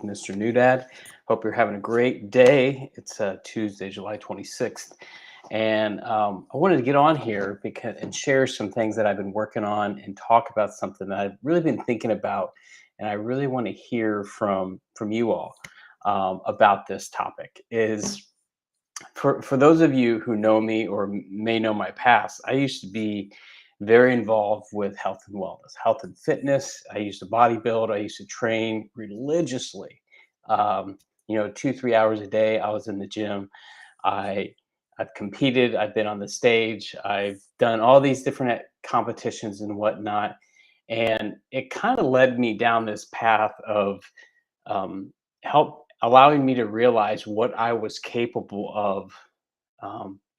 Mr. Newdad. Hope you're having a great day. It's Tuesday, July 26th. And I wanted to get on here and share some things that I've been working on and talk about something that I've really been thinking about. And I really want to hear from you all about this topic. Is for those of you who know me or may know my past, I used to be very involved with health and wellness, health and fitness. I used to bodybuild. I used to train religiously. 2, 3 hours a day. I was in the gym. I I've competed. I've been on the stage. I've done all these different competitions and whatnot, and it kind of led me down this path of help allowing me to realize what I was capable of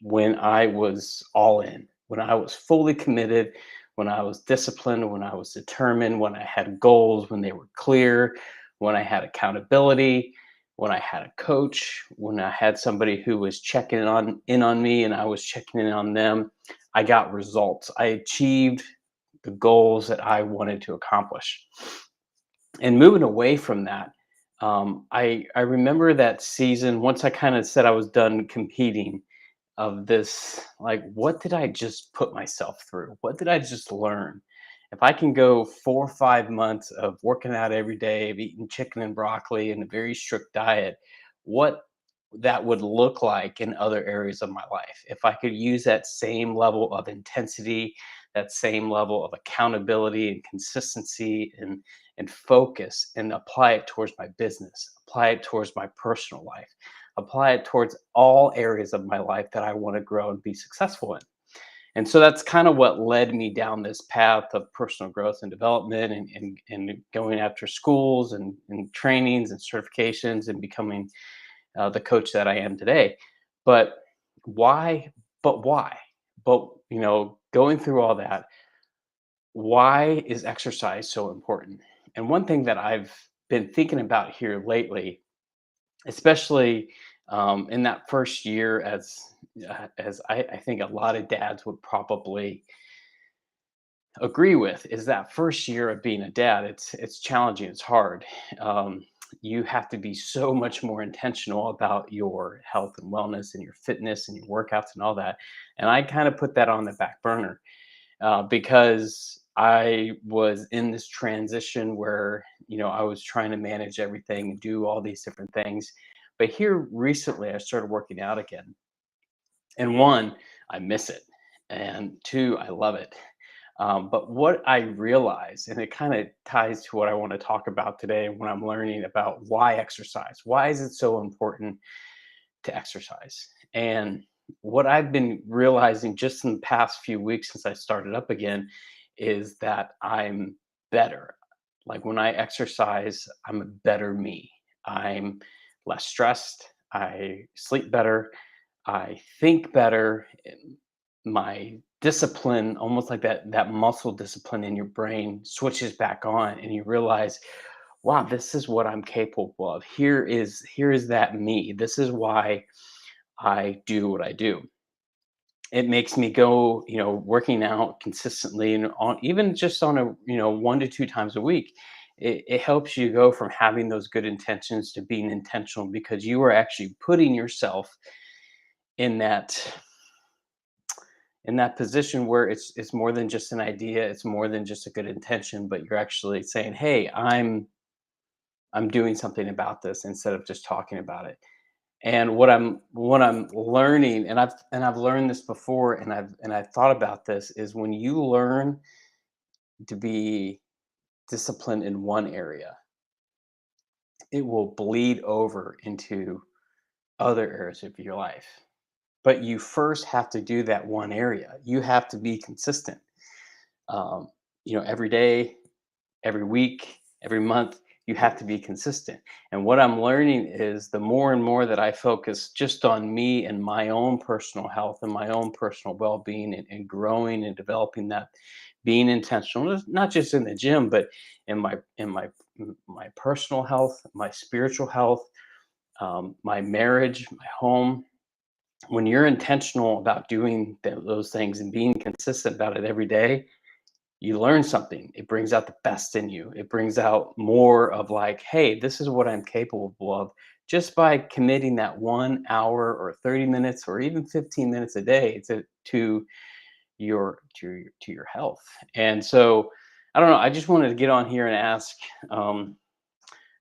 when I was all in, when I was fully committed, when I was disciplined, when I was determined, when I had goals, when they were clear, when I had accountability, when I had a coach, when I had somebody who was checking on me and I was checking in on them. I got results. I achieved the goals that I wanted to accomplish. And moving away from that, I remember that season once I kind of said I was done competing of this, like, what did I just put myself through? What did I just learn? If I can go 4 or 5 months of working out every day, of eating chicken and broccoli and a very strict diet, what that would look like in other areas of my life. If I could use that same level of intensity, that same level of accountability and consistency and focus and apply it towards my business, apply it towards my personal life, apply it towards all areas of my life that I want to grow and be successful in. And so that's kind of what led me down this path of personal growth and development and going after schools and trainings and certifications and becoming the coach that I am today. But why? But why? But, going through all that, why is exercise so important? And one thing that I've been thinking about here lately, especially in that first year, as I think a lot of dads would probably agree with, is that first year of being a dad. It's challenging. It's hard. Um, you have to be so much more intentional about your health and wellness and your fitness and your workouts and all that. And I kind of put that on the back burner because I was in this transition where, I was trying to manage everything and do all these different things. But here recently, I started working out again. And one, I miss it. And two, I love it. But what I realized, and it kind of ties to what I want to talk about today when I'm learning about why exercise. Why is it so important to exercise? And what I've been realizing just in the past few weeks since I started up again is that I'm better. Like when I exercise, I'm a better me. I'm less stressed. I sleep better. I think better. My discipline, almost like that muscle discipline in your brain, switches back on, and you realize, wow, this is what I'm capable of. Here is that me. This is why I do what I do. It makes me go, working out consistently and on even just on a, 1 to 2 times a week. It helps you go from having those good intentions to being intentional because you are actually putting yourself in that position where it's more than just an idea, it's more than just a good intention, but you're actually saying, hey, I'm doing something about this instead of just talking about it. And what I'm learning, and I've learned this before, and I've thought about this, is when you learn to be disciplined in one area, it will bleed over into other areas of your life. But you first have to do that one area. You have to be consistent. Um, every day, every week, every month, you have to be consistent. And what I'm learning is the more and more that I focus just on me and my own personal health and my own personal well-being and growing and developing that, being intentional, not just in the gym, but in my personal health, my spiritual health, my marriage, my home. When you're intentional about doing those things and being consistent about it every day, you learn something. It brings out the best in you. It brings out more of like, hey, this is what I'm capable of just by committing that 1 hour or 30 minutes or even 15 minutes a day to your health. And so I don't know. I just wanted to get on here and ask um,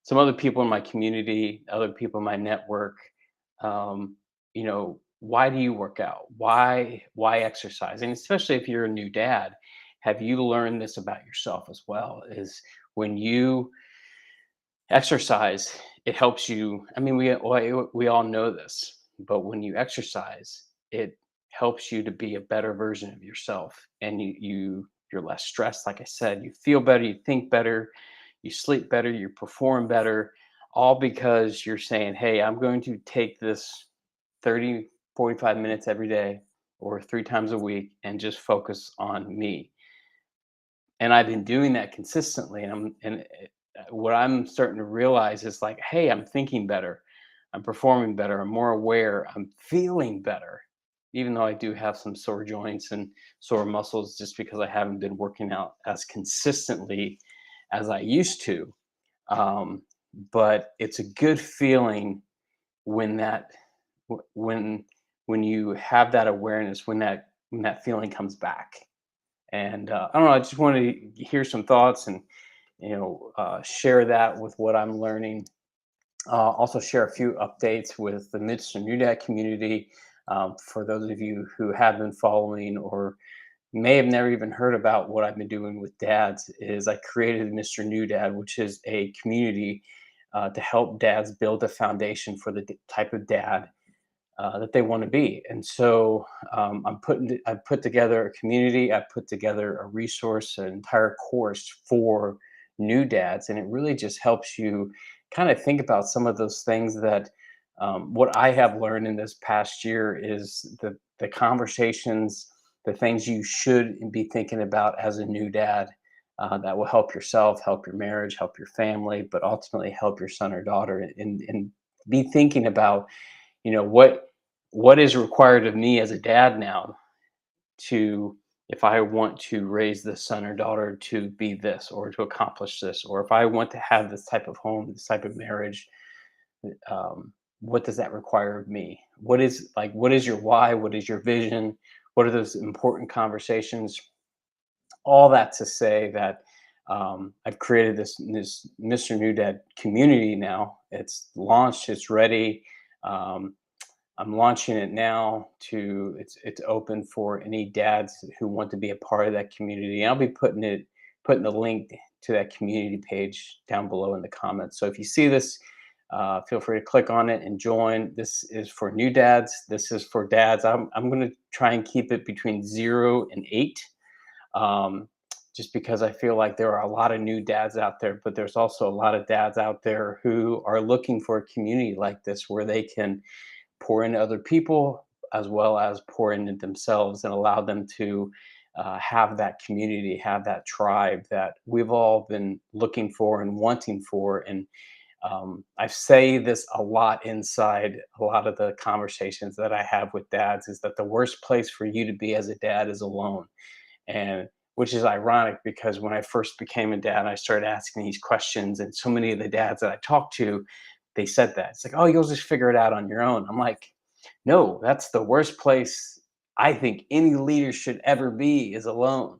some other people in my community, other people in my network, um, why do you work out? Why exercise? And especially if you're a new dad, have you learned this about yourself as well? Is when you exercise, it helps you. I mean, we all know this, but when you exercise, it helps you to be a better version of yourself, and you're less stressed. Like I said, you feel better, you think better, you sleep better, you perform better, all because you're saying, "Hey, I'm going to take this 30, 45 minutes every day or 3 times a week and just focus on me." And I've been doing that consistently, what I'm starting to realize is like, hey, I'm thinking better, I'm performing better, I'm more aware, I'm feeling better, even though I do have some sore joints and sore muscles just because I haven't been working out as consistently as I used to. Um, but it's a good feeling when that w- when you have that awareness, when that feeling comes back. And I don't know. I just wanted to hear some thoughts and share that with what I'm learning. Also, share a few updates with the Mr. New Dad community. For those of you who have been following or may have never even heard about what I've been doing with dads, is I created Mr. New Dad, which is a community to help dads build a foundation for the type of dad that they want to be. And so I put together a community. I put together a resource, an entire course for new dads, and it really just helps you kind of think about some of those things that what I have learned in this past year is the conversations, the things you should be thinking about as a new dad. That will help yourself, help your marriage, help your family, but ultimately help your son or daughter, and be thinking about what is required of me as a dad now to if I want to raise this son or daughter to be this or to accomplish this, or if I want to have this type of home, this type of marriage, what does that require of me? What is your why? What is your vision? What are those important conversations? All that to say that I've created this Mr. New Dad community now. It's launched, it's ready. Um, I'm launching it now to it's open for any dads who want to be a part of that community. And I'll be putting the link to that community page down below in the comments. So if you see this, feel free to click on it and join. This is for new dads. This is for dads. I'm going to try and keep it between 0 and 8, um, just because I feel like there are a lot of new dads out there, but there's also a lot of dads out there who are looking for a community like this where they can pour into other people as well as pour into themselves and allow them to have that community, have that tribe that we've all been looking for and wanting for. And I say this a lot inside a lot of the conversations that I have with dads is that the worst place for you to be as a dad is alone. And which is ironic because when I first became a dad, I started asking these questions, and so many of the dads that I talked to, they said that it's like, "Oh, you'll just figure it out on your own." I'm like, "No, that's the worst place I think any leader should ever be is alone."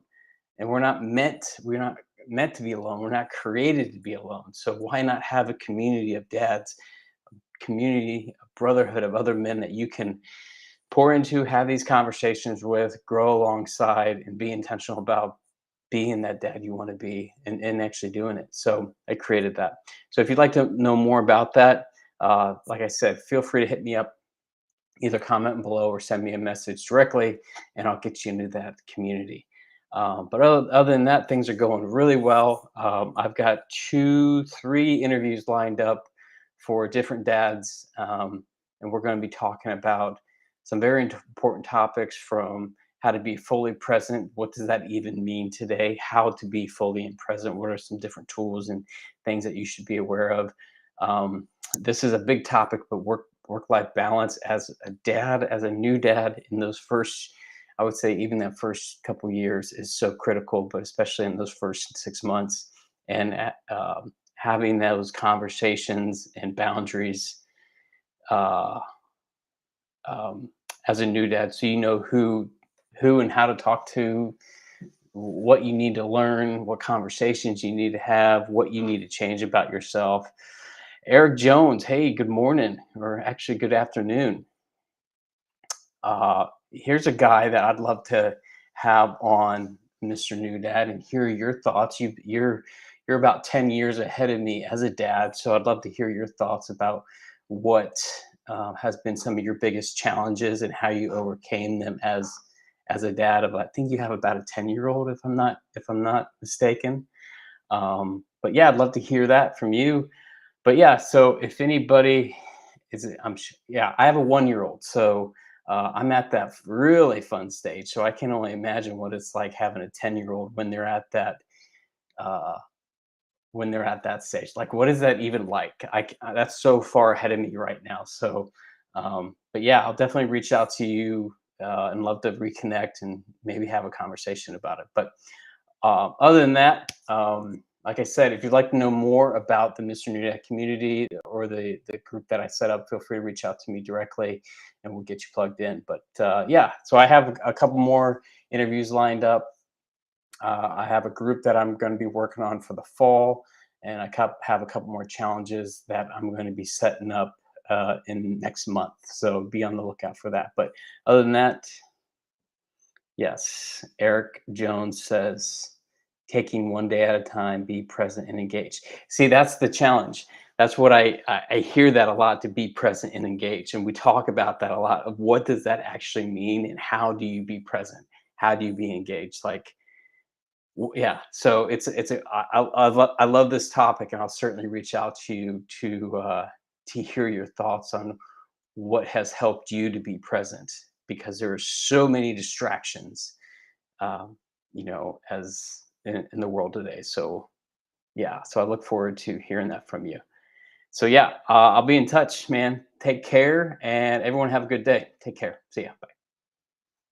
And we're not meant to be alone. We're not created to be alone. So why not have a community of dads, community, a brotherhood of other men that you can pour into, have these conversations with, grow alongside, and be intentional about being that dad you want to be and actually doing it. So I created that. So if you'd like to know more about that, like I said, feel free to hit me up, either comment below or send me a message directly, and I'll get you into that community. But other than that, things are going really well. I've got 3 interviews lined up for different dads, and we're going to be talking about some very important topics from how to be fully present. What does that even mean today? How to be fully and present? What are some different tools and things that you should be aware of? Um, this is a big topic, but work life balance as a dad, as a new dad in those first I would say even that first couple years is so critical, but especially in those first 6 months, and having those conversations and boundaries uh, um, as a new dad, so you know who and how to talk to, what you need to learn, what conversations you need to have, what you need to change about yourself. Eric Jones, hey, good morning, or actually good afternoon. Here's a guy that I'd love to have on, Mr. New Dad, and hear your thoughts. You're about 10 years ahead of me as a dad, so I'd love to hear your thoughts about what has been some of your biggest challenges and how you overcame them as a dad of, I think you have about a 10-year-old, if I'm not mistaken. But yeah, I'd love to hear that from you. But yeah, so if anybody yeah, I have a 1-year-old, so I'm at that really fun stage. So I can only imagine what it's like having a 10-year-old uh, when they're at that stage. Like, what is that even like? That's so far ahead of me right now. So, but yeah, I'll definitely reach out to you and love to reconnect and maybe have a conversation about it. But other than that, like I said, if you'd like to know more about the Mr. New Dad community or the group that I set up, feel free to reach out to me directly, and we'll get you plugged in. But yeah, so I have a couple more interviews lined up. I have a group that I'm going to be working on for the fall, and have a couple more challenges that I'm going to be setting up in next month. So be on the lookout for that. But other than that, yes, Eric Jones says, taking one day at a time, be present and engaged. See, that's the challenge. That's what I hear that a lot, to be present and engaged. And we talk about that a lot, of what does that actually mean and how do you be present? How do you be engaged? Like, yeah. So I love this topic, and I'll certainly reach out to you to hear your thoughts on what has helped you to be present, because there are so many distractions, um, as in the world today. So yeah, so I look forward to hearing that from you. So yeah, I'll be in touch, man. Take care, and everyone have a good day. Take care. See ya. Bye.